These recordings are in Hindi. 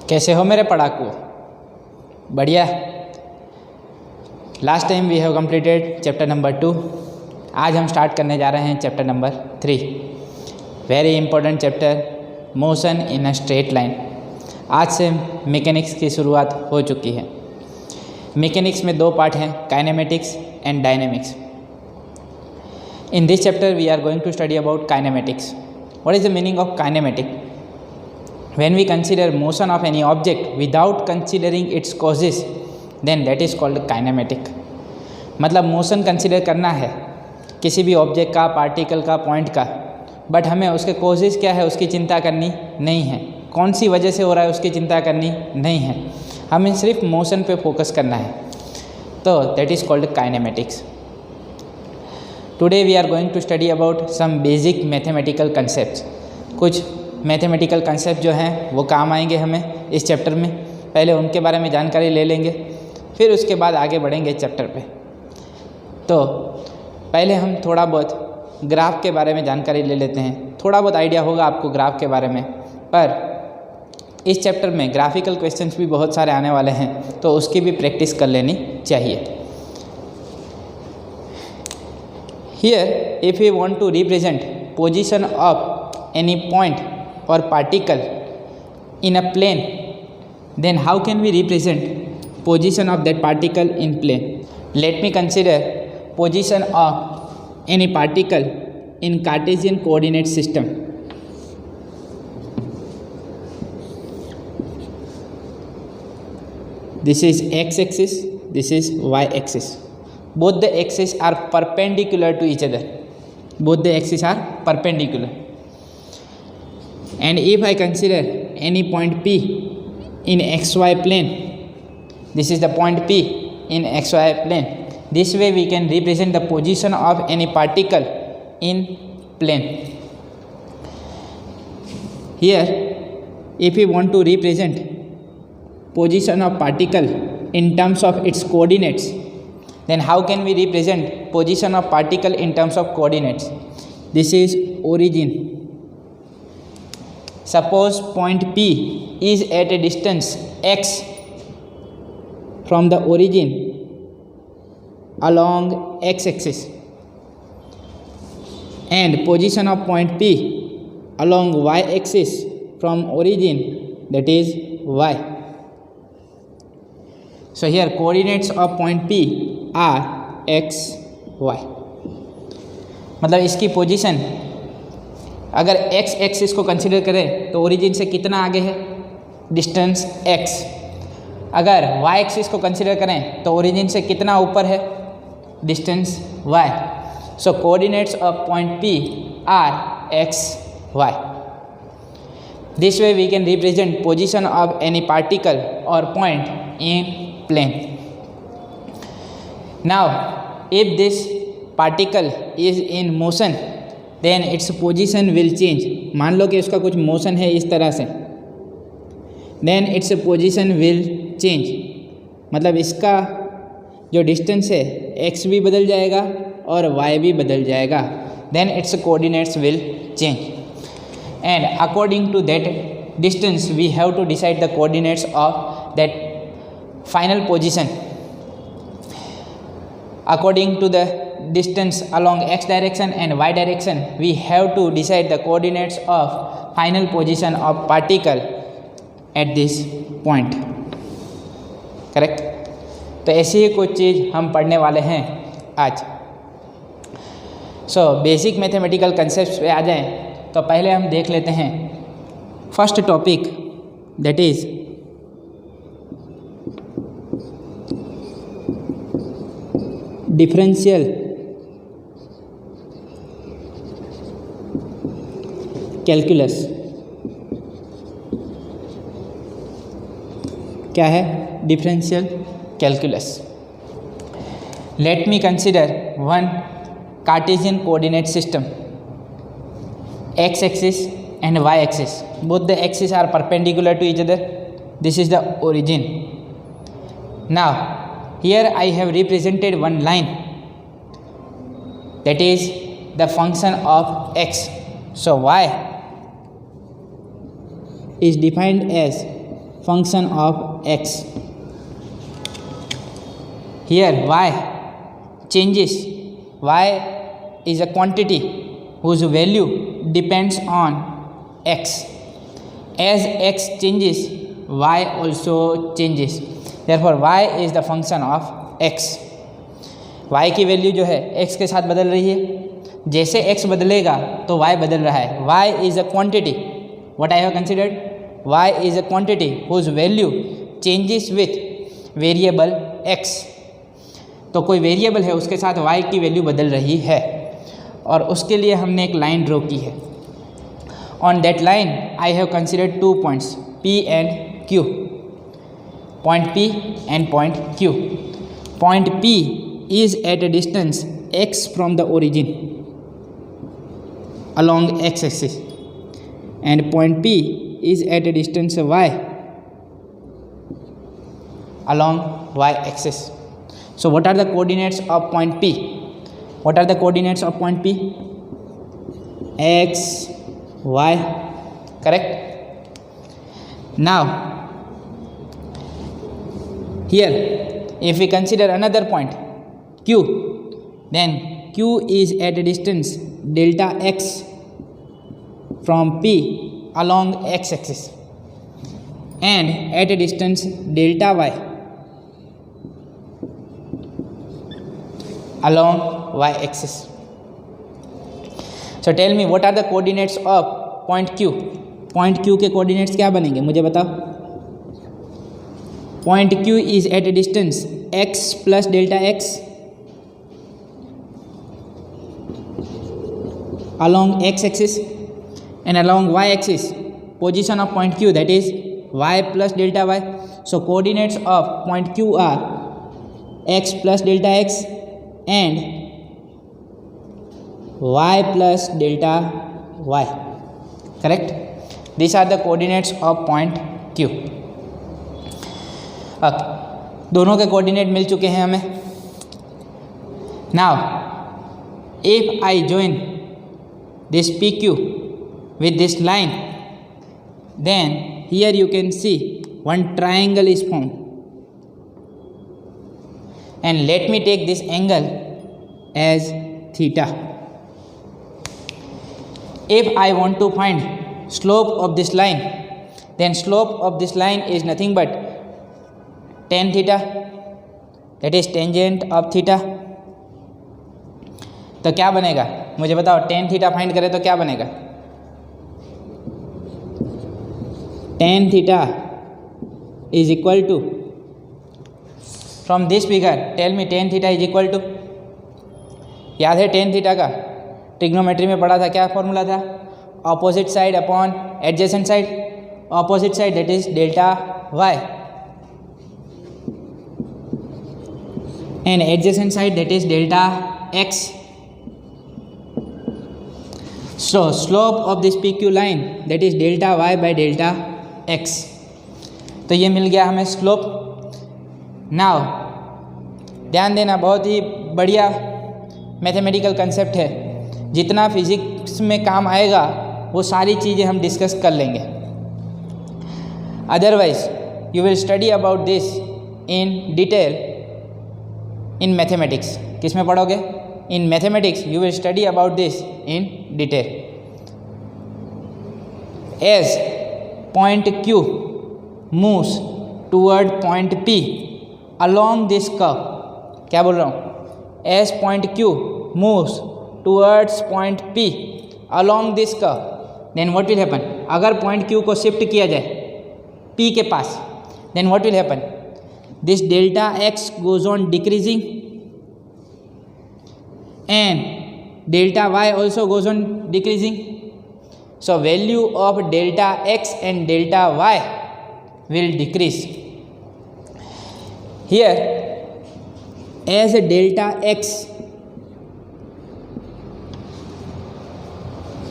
कैसे हो मेरे पढ़ाकू? बढ़िया। Last time we have completed chapter number 2। आज हम स्टार्ट करने जा रहे हैं chapter number 3। Very important chapter, motion in a straight line. आज से मैकेनिक्स की शुरुआत हो चुकी है। मैकेनिक्स में दो पार्ट हैं, kinematics and dynamics. In this chapter we are going to study about kinematics. What is the meaning of kinematic? When we consider motion of any object without considering its causes, then that is called kinematic. मतलब मोशन कंसिडर करना है किसी भी ऑब्जेक्ट का, पार्टिकल का, पॉइंट का, बट हमें उसके कॉजेज क्या है उसकी चिंता करनी नहीं है, कौन सी वजह से हो रहा है उसकी चिंता करनी नहीं है, हमें सिर्फ मोशन पे फोकस करना है, तो that is called kinematics. Today we are going to study about some basic mathematical concepts. कुछ मैथमेटिकल कंसेप्ट जो हैं वो काम आएंगे हमें इस चैप्टर में। पहले उनके बारे में जानकारी ले लेंगे, फिर उसके बाद आगे बढ़ेंगे चैप्टर पे। तो पहले हम थोड़ा बहुत ग्राफ के बारे में जानकारी ले लेते हैं। थोड़ा बहुत आइडिया होगा आपको ग्राफ के बारे में, पर इस चैप्टर में ग्राफिकल क्वेश्चंस भी बहुत सारे आने वाले हैं, तो उसकी भी प्रैक्टिस कर लेनी चाहिए। Here, if we want to represent position of any point or particle in a plane, then how can we represent position of that particle in plane? Let me consider position of any particle in Cartesian coordinate system. This is x-axis, this is y-axis. Both the axes are perpendicular to each other. Both the axes are perpendicular. And if I consider any point P in xy plane, this is the point P in xy plane. This way we can represent the position of any particle in plane. Here, if we want to represent position of particle in terms of its coordinates, then how can we represent position of particle in terms of coordinates? This is origin. Suppose point P is at a distance x from the origin along x-axis, and position of point P along y-axis from origin, that is y. So here coordinates of point P are x y. मतलब इसकी पोजीशन अगर एक्स एक्सिस को कंसिडर करें तो ओरिजिन से कितना आगे है, डिस्टेंस एक्स। अगर वाई एक्सिस को कंसिडर करें तो ओरिजिन से कितना ऊपर है, distance Y. So coordinates of point P are x Y. This way we can represent position of any particle or point in plane. Now, if this particle is in motion, then its position will change. मान लो कि उसका कुछ मोशन है इस तरह से, then its position will change. मतलब इसका जो डिस्टेंस है x भी बदल जाएगा और y भी बदल जाएगा, then its coordinates will change. And according to that distance, we have to decide the coordinates of that final position. According to the distance along x direction and y direction, we have to decide the coordinates of final position of particle at this point. Correct? तो ऐसी ही कुछ चीज़ हम पढ़ने वाले हैं आज। सो बेसिक मैथमेटिकल कंसेप्ट्स पे आ जाएं तो पहले हम देख लेते हैं first topic, that is differential calculus. क्या है differential calculus? Let me consider one Cartesian coordinate system, x axis and y axis. Both the axis are perpendicular to each other. This is the origin. Now here I have represented one line, that is the function of x. So y is defined as function of x. Here y changes. Y is a quantity whose value depends on x. As x changes, y also changes. Therefore y is the function of x. y की वैल्यू जो है x के साथ बदल रही है. जैसे x बदलेगा तो y बदल रहा है. y is a quantity. What I have considered? y is a quantity whose value changes with variable x. तो कोई वेरिएबल है उसके साथ y की वैल्यू बदल रही है और उसके लिए हमने एक लाइन ड्रॉ की है. On that line I have considered 2 points P and Q. Point P and point Q. Point P is at a distance x from the origin along x axis and point P is at a distance y along y axis. So what are the coordinates of point P? What are the coordinates of point P? X, y, correct? Now here if we consider another point Q, then Q is at a distance delta x from P along x axis and at a distance delta y along y axis. So tell me what are the coordinates of point Q? Point Q के coordinates क्या बनेंगे मुझे बताओ. Point Q is at a distance x plus delta x along x axis and along y axis position of point Q, that is y plus delta y. So coordinates of point Q are x plus delta x and y plus delta y, correct? These are the coordinates of point Q. Okay. दोनों के कोऑर्डिनेट मिल चुके हैं हमें. Now if I join this PQ with this line, then here you can see one triangle is formed, and let me take this angle as theta. If I want to find slope of this line, then slope of this line is nothing but tan theta, that is tangent of theta. तो क्या बनेगा मुझे बताओ. tan थीटा फाइंड करें तो क्या बनेगा. tan theta is equal to, from this figure tell me tan theta is equal to. याद है tan थीटा का ट्रिग्नोमेट्री में पढ़ा था, क्या फॉर्मूला था. Opposite side upon adjacent side. Opposite side that is delta y and adjacent side that is delta x. So slope of this PQ line that is delta y by delta x. तो ये मिल गया हमें स्लोप. नाउ ध्यान देना, बहुत ही बढ़िया मैथमेटिकल कंसेप्ट है. जितना फिजिक्स में काम आएगा वो सारी चीज़ें हम डिस्कस कर लेंगे. Otherwise you will study about this in detail in mathematics. किस में पढ़ोगे? in mathematics you will study about this in detail. As point Q moves toward point P along this curve, क्या बोल रहा हूँ, as point Q moves towards point P along this curve, then what will happen? अगर point Q को शिफ्ट किया जाए P के पास, then what will happen? This delta x goes on decreasing and delta y also goes on decreasing. So value of delta x and delta y will decrease. Here as delta x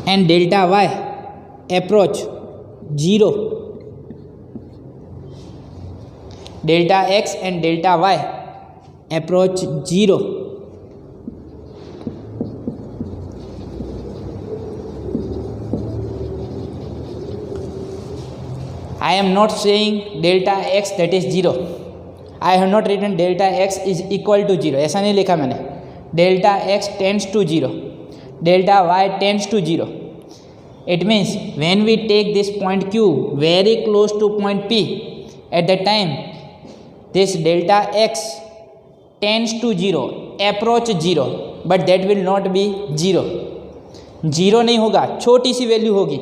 and delta y approach 0, delta x and delta y approach 0, I am not saying delta x that is 0. I have not written delta x is equal to 0. ऐसा नहीं लिखा मैंने. Delta x tends to 0. Delta y tends to 0. It means when we take this point Q very close to point P, at that time this delta x tends to 0, approach 0, but that will not be 0. 0 नहीं होगा, छोटी सी वैल्यू होगी,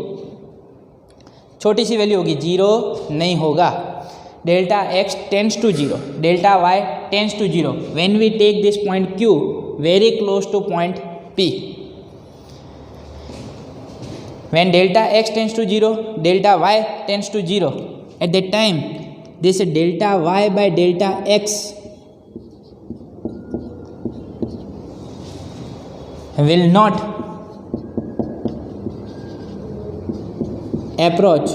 छोटी सी वैल्यू होगी, 0 नहीं होगा. Delta x tends to 0, delta y tends to 0 when we take this point Q very close to point P. When delta x tends to 0, delta y tends to 0, at that time this delta y by delta x will not approach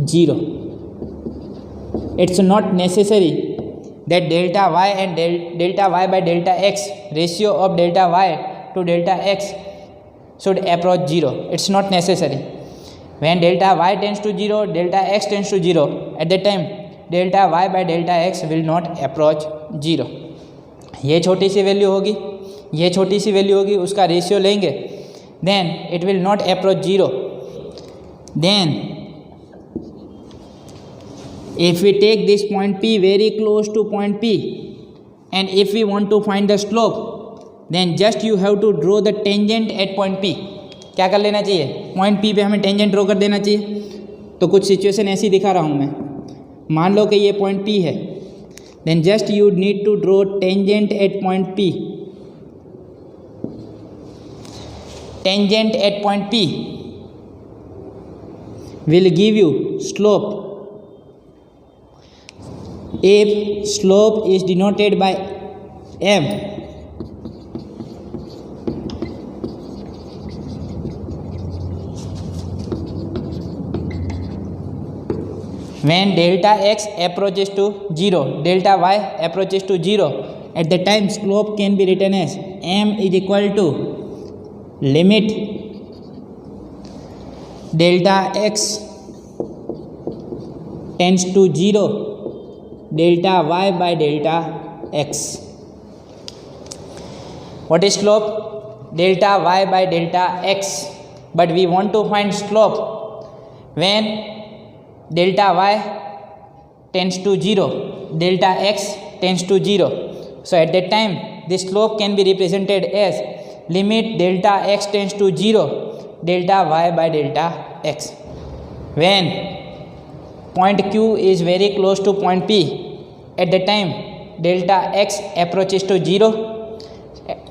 0. It's not necessary that delta y and delta y by delta x, ratio of delta y to delta x should approach 0. It's not necessary. When delta y tends to 0, delta x tends to 0, at that time delta y by delta x will not approach 0. ये छोटी सी वैल्यू होगी, ये छोटी सी वैल्यू होगी, उसका रेशियो लेंगे, then it will not approach 0. Then if we take this point P very close to point P, and if we want to find the slope, then just you have to draw the tangent at point P. क्या कर लेना चाहिए, पॉइंट P पे हमें टेंजेंट ड्रॉ कर देना चाहिए. तो कुछ सिचुएशन ऐसी दिखा रहा हूँ मैं. मान लो कि ये पॉइंट P है, then just you need to draw tangent at point P. Tangent at point P will give you slope. If slope is denoted by m, when delta x approaches to 0, delta y approaches to 0, at the time slope can be written as m is equal to limit delta x tends to 0, delta y by delta x. What is slope? Delta y by delta x. But we want to find slope when delta y tends to 0, delta x tends to 0. So at that time this slope can be represented as limit delta x tends to 0, delta y by delta x. When point Q is very close to point P, at the time delta x approaches to 0,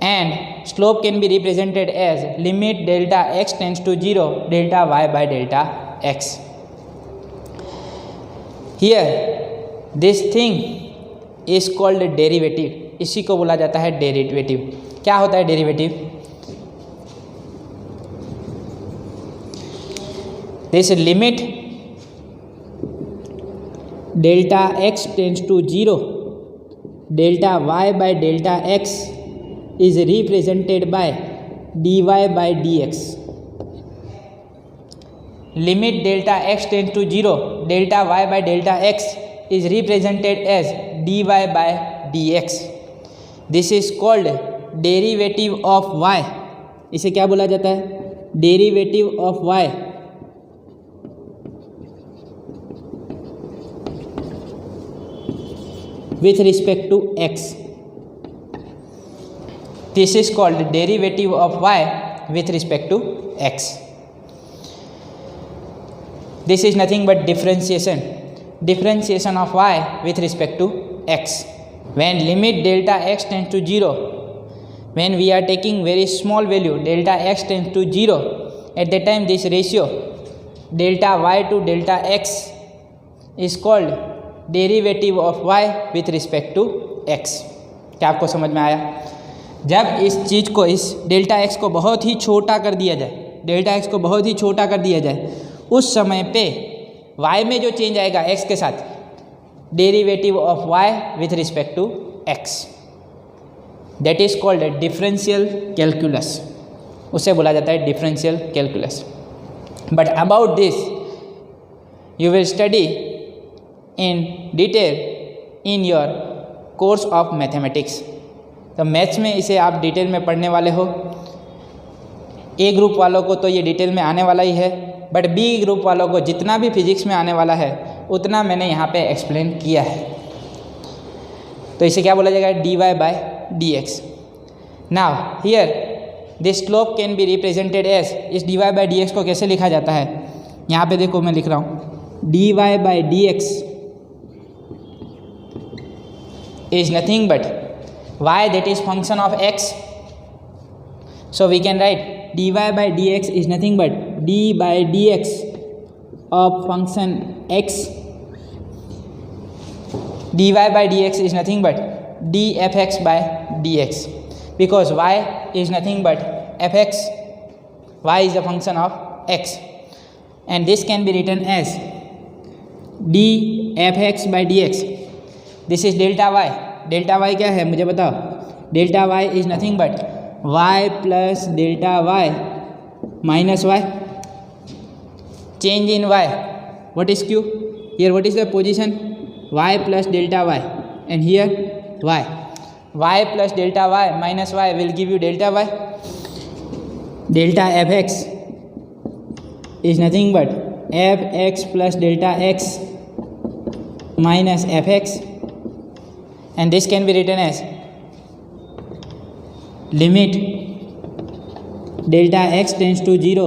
and slope can be represented as limit delta x tends to 0, delta y by delta x. Here this thing is called derivative. इसी को बोला जाता है डेरिवेटिव. क्या होता है derivative? This limit delta x tends to 0, delta y by delta x is represented by dy by dx. Limit delta x tends to 0, delta y by delta x is represented as dy by dx. This is called derivative of y. इसे क्या बोला जाता है? Derivative of y. With respect to x. This is called derivative of y with respect to x. This is nothing but differentiation. Differentiation of y with respect to x. When limit delta x tends to 0, when we are taking very small value delta x tends to 0, at that time this ratio delta y to delta x is called derivative of y with respect to x. क्या आपको समझ में आया? जब इस चीज़ को, इस डेल्टा x को बहुत ही छोटा कर दिया जाए, डेल्टा x को बहुत ही छोटा कर दिया जाए, उस समय पे y में जो चेंज आएगा x के साथ, derivative of y with respect to x, that is called differential calculus. उसे बोला जाता है differential calculus. But about this you will study in detail in your course of mathematics. तो मैथ्स में इसे आप डिटेल में पढ़ने वाले हो। ए ग्रुप वालों को तो ये डिटेल में आने वाला ही है, बट बी ग्रुप वालों को जितना भी फिजिक्स में आने वाला है उतना मैंने यहाँ पे एक्सप्लेन किया है। तो इसे क्या बोला जाएगा, dy by d x. Now here this slope can be represented as, इस dy बाय डी एक्स को कैसे लिखा जाता है, यहाँ पे देखो मैं लिख रहा हूँ dy by d x is nothing but y that is function of x. So we can write dy by dx is nothing but d by dx of function x. dy by dx is nothing but dfx by dx, because y is nothing but fx, y is a function of x, and this can be written as dfx by dx. This is delta y. Delta y क्या है मुझे बताओ, delta y is nothing but y plus delta y minus y, change in y, what is Q here, what is the position, y plus delta y and here y, y plus delta y minus y will give you delta y, delta f x is nothing but f x plus delta x minus f x, and this can be written as limit delta x tends to 0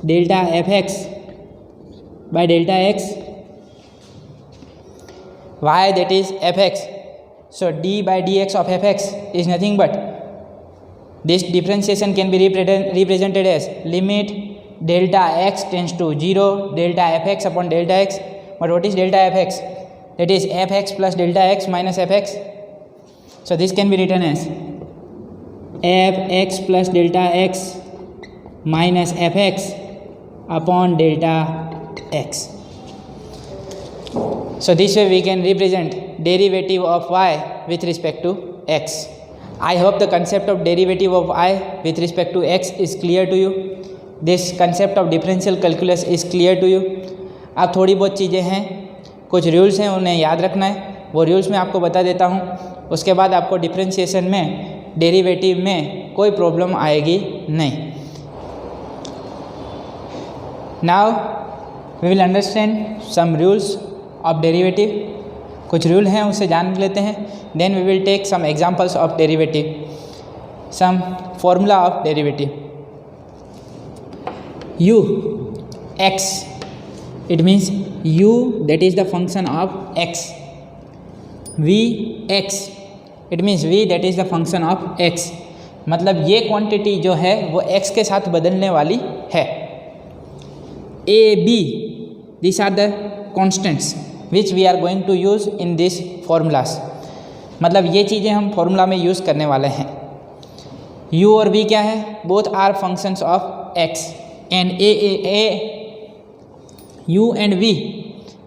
delta fx by delta x, y that is fx. So d by dx of fx is nothing but, this differentiation can be represented as limit delta x tends to 0 delta fx upon delta x. But what is delta fx? That is fx plus delta x minus fx. So this can be written as fx plus delta x minus fx upon delta x. So this way we can represent derivative of y with respect to x. I hope the concept of derivative of y with respect to x is clear to you. This concept of differential calculus is clear to you. अब थोड़ी बहुत चीज़ें हैं, कुछ रूल्स हैं, उन्हें याद रखना है। वो रूल्स मैं आपको बता देता हूँ, उसके बाद आपको डिफरेंशिएशन में डेरिवेटिव में कोई प्रॉब्लम आएगी नहीं। Now we will understand some rules of derivative. कुछ रूल हैं उसे जान लेते हैं, then we will take some examples of derivative, some formula of derivative. u x, it means u that is the function of x. v x, it means v that is the function of x. मतलब ये क्वांटिटी जो है वो x के साथ बदलने वाली है। a b, these are the constants which we are going to use in this formulas. मतलब ये चीज़ें हम फॉर्मूला में यूज़ करने वाले हैं। u और v क्या है, both are functions of x, and u and v,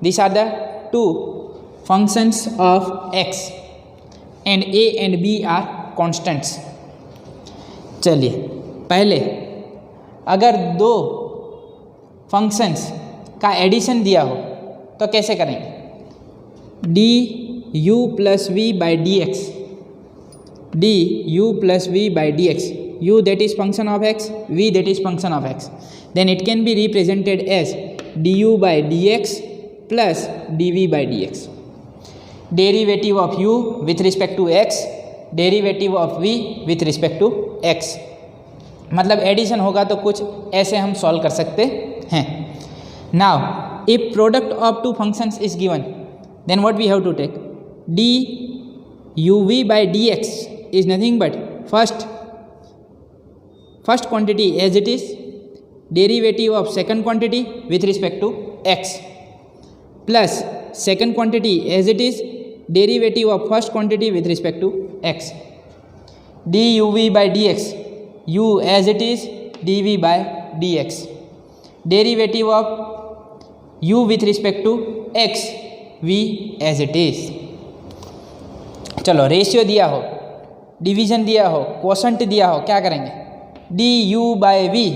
these are the two functions of x, and a and b are constants. चलिए पहले अगर दो फंक्शंस का एडिशन दिया हो तो कैसे करेंगे, d u plus v by D x, d u plus v by D x, u that is function of x, v that is function of x, then it can be represented as du by dx plus dv by dx. Derivative of u with respect to x, derivative of v with respect to x. मतलब एडिशन होगा तो कुछ ऐसे हम सॉल्व कर सकते हैं। Now if product of two functions is given, then what we have to take, d u v by D x is nothing but first quantity as it is, derivative of second quantity with respect to x, plus second quantity as it is, derivative of first quantity with respect to x. duv by dx, u as it is, dv by dx. Derivative of u with respect to x, v as it is. चलो रेशियो दिया हो, डिवीजन दिया हो, क्वोशंट दिया हो, क्या करेंगे, d you by v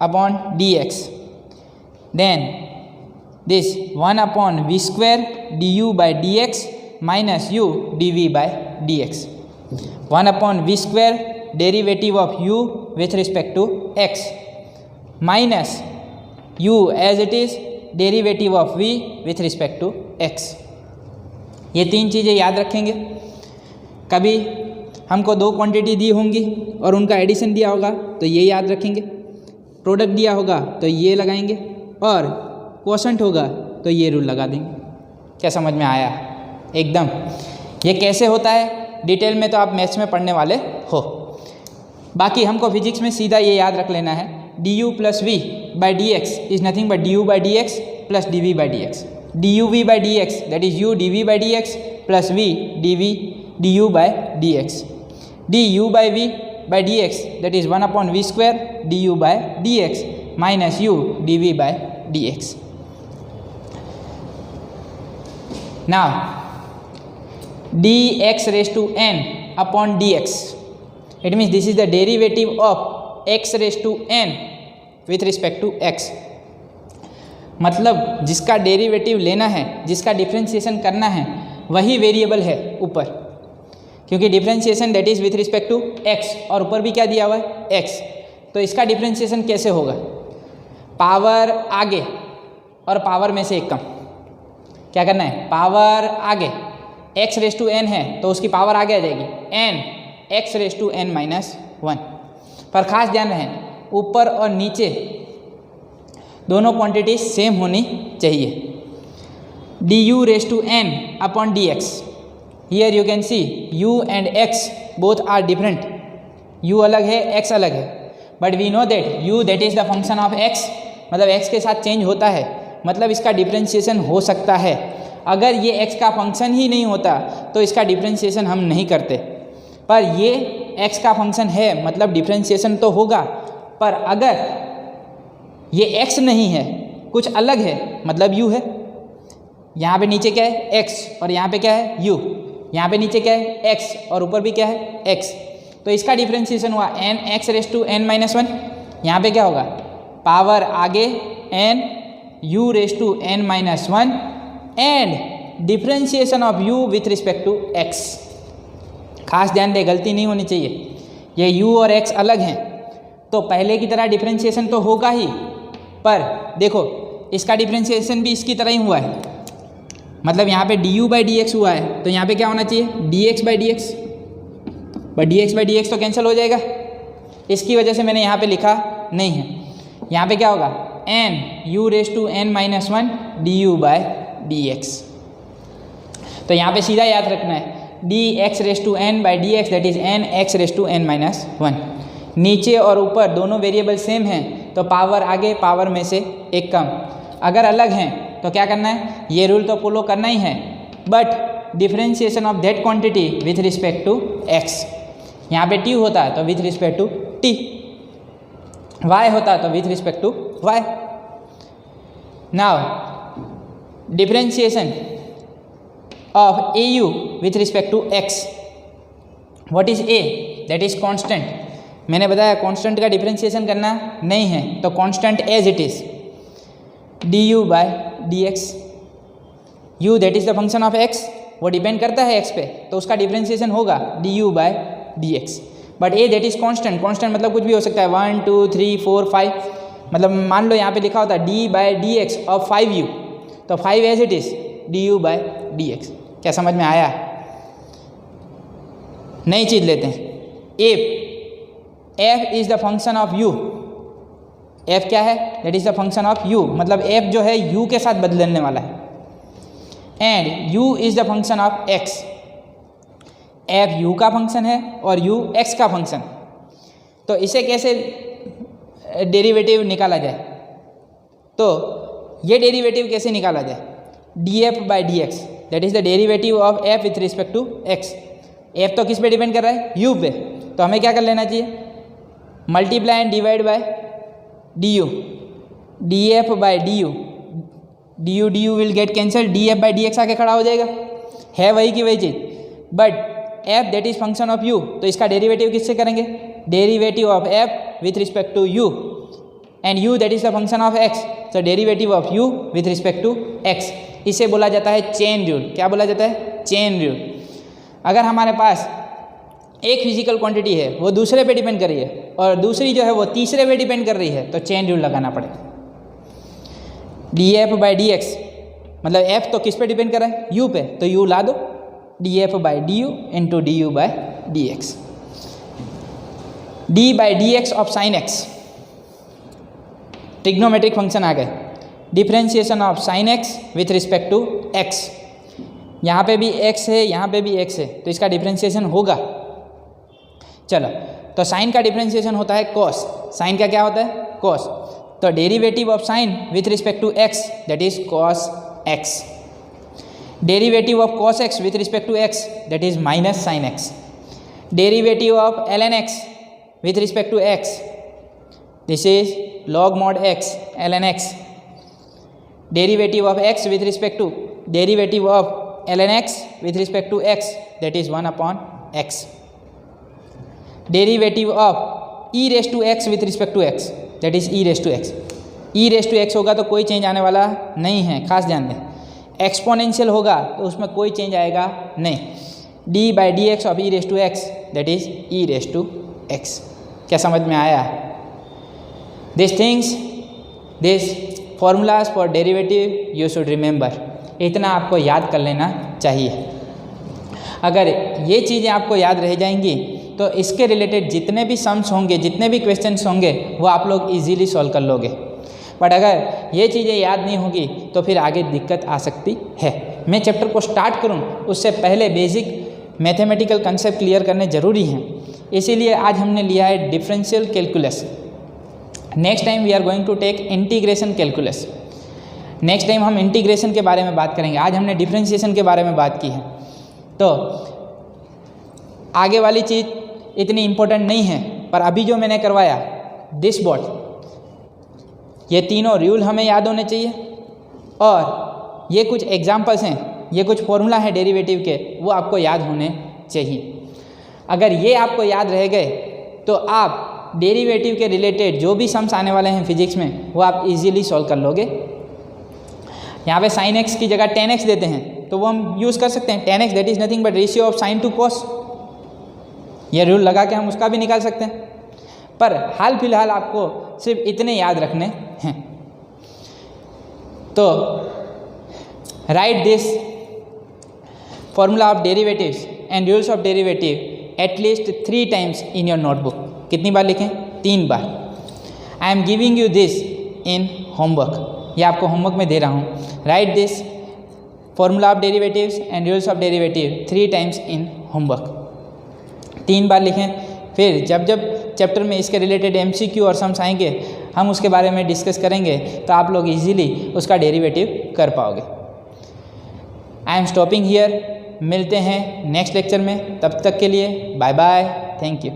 upon d x, then this 1/v² du/dx minus u dv/dx. 1/v² derivative of u with respect to x minus u as it is derivative of v with respect to x. ये तीन चीज़ें याद रखेंगे. कभी हमको दो क्वांटिटी दी होंगी और उनका एडिशन दिया होगा तो ये याद रखेंगे, प्रोडक्ट दिया होगा तो ये लगाएंगे, और क्वोशंट होगा तो ये रूल लगा देंगे. क्या समझ में आया? एकदम. ये कैसे होता है डिटेल में तो आप मैथ्स में पढ़ने वाले हो. बाकी हमको फिजिक्स में सीधा ये याद रख लेना है, du plus v by D x is nothing but du by D x plus d v by D x. duv by D x that is u dv by D x plus v du by D x. du by v by D x that is 1/v² du by D x minus u dv by D x. Now dx raised to n upon dx, it means this is the derivative of x raised to n with respect to x. मतलब जिसका डेरिवेटिव लेना है, जिसका डिफ्रेंशिएशन करना है, वही वेरिएबल है ऊपर, क्योंकि differentiation that is with respect to x और ऊपर भी क्या दिया हुआ है x. तो इसका डिफ्रेंशिएशन कैसे होगा? पावर आगे और पावर में से एक कम. क्या करना है? पावर आगे x रेस टू n है तो उसकी पावर आगे आ जाएगी n x raise to n minus 1. पर खास ध्यान रहे ऊपर और नीचे दोनों क्वांटिटी सेम होनी चाहिए. du raise to n upon dx, here you can see u and x both are different. u अलग है, x अलग है, but we know that u that is the function of x, मतलब x के साथ चेंज होता है, मतलब इसका डिफ्रेंशिएशन हो सकता है. अगर ये x का फंक्शन ही नहीं होता तो इसका डिफ्रेंशिएशन हम नहीं करते, पर ये x का फंक्शन है मतलब डिफ्रेंशिएशन तो होगा. पर अगर ये x नहीं है, कुछ अलग है, मतलब u है. यहाँ पे नीचे क्या है? x और यहाँ पे क्या है? u. यहाँ पे नीचे क्या है? x और ऊपर भी क्या है? x. तो इसका डिफ्रेंशिएशन हुआ n x raise to n minus 1. यहाँ पे क्या होगा? पावर आगे n u raise to n minus 1 and differentiation of u with respect to x. खास ध्यान दे, गलती नहीं होनी चाहिए. ये u और x अलग हैं तो पहले की तरह डिफ्रेंशिएशन तो होगा ही, पर देखो इसका डिफ्रेंशिएशन भी इसकी तरह ही हुआ है, मतलब यहाँ पे du बाई डी एक्स हुआ है तो यहाँ पे क्या होना चाहिए? dx by D x. But dx by D x तो कैंसिल हो जाएगा, इसकी वजह से मैंने यहाँ पे लिखा नहीं है. यहाँ पे क्या होगा? n u raise to n minus 1 du by D x. तो यहाँ पे सीधा याद रखना है dx raise to n by D x that is n x raise to n minus 1. नीचे और ऊपर दोनों वेरिएबल सेम हैं तो पावर आगे पावर में से एक कम. अगर अलग हैं तो क्या करना है? ये रूल तो फॉलो करना ही है, but differentiation of that quantity with respect to x. यहाँ पे t होता है तो with respect to t, y होता तो with respect to y. Now differentiation of au with respect to x. What is a? That is constant. मैंने बताया कांस्टेंट का डिफ्रेंशिएशन करना नहीं है तो constant as it is du by d x. u that is the function of x, वो डिपेंड करता है x पे तो उसका डिफ्रेंशिएशन होगा du by d x. But a that is constant. Constant मतलब कुछ भी हो सकता है, 1 2 3 4 5. मतलब मान लो यहाँ पे लिखा होता है d by d x of 5u तो 5 as it is du by d x. क्या समझ में आया? नई चीज़ लेते हैं. f is the function of u. f क्या है? That is the function of u, मतलब f जो है u के साथ बदलने वाला है. And u is the function of x. f u का फंक्शन है और u x का फंक्शन. तो इसे कैसे डेरिवेटिव निकाला जाए? तो ये डेरिवेटिव कैसे निकाला जाए? df by D x that is the derivative of f with respect to x. f तो किस पे डिपेंड कर रहा है? u पे. तो हमें क्या कर लेना चाहिए? Multiply and divide by du. df by du will get cancel, df by D X आके खड़ा हो जाएगा. है वही की वही चीज़, but f that is function of u तो इसका डेरिवेटिव किससे करेंगे? Derivative of f with respect to u and u that is the function of x तो derivative of u with respect to x, इसे बोला जाता है चेन रूल। क्या बोला जाता है? Chain rule. अगर हमारे पास एक फिजिकल क्वांटिटी है वो दूसरे पे डिपेंड कर रही है और दूसरी जो है वो तीसरे पे डिपेंड कर रही है तो चेन रूल लगाना पड़ेगा। df बाई डी एक्स, मतलब f तो किस पे डिपेंड कर रहा है? u पे, तो u ला दो, df by D U into D you by D X. d by D x of sine x, trigonometric function आ गए। Differentiation of sine x with respect to x, यहाँ पे भी x है, यहाँ पे भी x है, तो इसका डिफ्रेंशिएशन होगा। चलो, तो साइन का डिफ्रेंशिएशन होता है cos, साइन का क्या होता है? cos, तो derivative of sine with respect to x that is cos x, derivative of cos x with respect to x that is minus sine x, derivative of ln x with respect to x this is log mod x ln x, derivative of x with respect to derivative of ln x with respect to x that is 1 upon x, derivative of e raised to x with respect to x that is e raised to x, e raised to x होगा तो कोई चेंज आने वाला नहीं है, खास ध्यान दें। एक्सपोनेंशियल होगा तो उसमें कोई चेंज आएगा नहीं। d by D x of e raised to x that is e raised to x। क्या समझ में आया? This things, this formulas for derivative you should remember, इतना आपको याद कर लेना चाहिए। अगर ये चीज़ें आपको याद रह जाएंगी तो इसके रिलेटेड जितने भी सम्स होंगे, जितने भी क्वेश्चंस होंगे वो आप लोग इजीली सॉल्व कर लोगे। बट अगर ये चीज़ें याद नहीं होगी तो फिर आगे दिक्कत आ सकती है। मैं चैप्टर को स्टार्ट करूं उससे पहले बेसिक मैथमेटिकल कंसेप्ट क्लियर करने ज़रूरी हैं, इसीलिए आज हमने लिया है differential calculus. Next time we are going to take integration calculus. Next time हम इंटीग्रेशन के बारे में बात करेंगे, आज हमने डिफरेंशिएशन के बारे में बात की है। तो आगे वाली चीज़ इतनी इम्पोर्टेंट नहीं है, पर अभी जो मैंने करवाया दिस बॉट, ये तीनों रूल हमें याद होने चाहिए और ये कुछ एग्जांपल्स हैं, ये कुछ फॉर्मूला है डेरिवेटिव के, वो आपको याद होने चाहिए। अगर ये आपको याद रह गए तो आप डेरिवेटिव के रिलेटेड जो भी सम्स आने वाले हैं फिजिक्स में वो आप इजीली सॉल्व कर लोगे। यहाँ पे साइन एक्स की जगह टेन एक्स देते हैं तो वो हम यूज़ कर सकते हैं। Ten x that is nothing but ratio of sine to cos, ये रूल लगा के हम उसका भी निकाल सकते हैं। पर हाल फिलहाल आपको सिर्फ इतने याद रखने हैं। तो write this formula of derivatives and rules of derivative at least 3 times in your notebook. कितनी बार लिखें? 3 बार। I am giving you this in homework, ये आपको होमवर्क में दे रहा हूँ। Write this formula of derivatives and rules of derivative 3 times in homework. 3 बार लिखें, फिर जब जब चैप्टर में इसके रिलेटेड MCQ और सम्स आएंगे हम उसके बारे में डिस्कस करेंगे तो आप लोग इजीली उसका डेरिवेटिव कर पाओगे। आई एम स्टॉपिंग हियर, मिलते हैं नेक्स्ट लेक्चर में, तब तक के लिए बाय बाय, थैंक यू।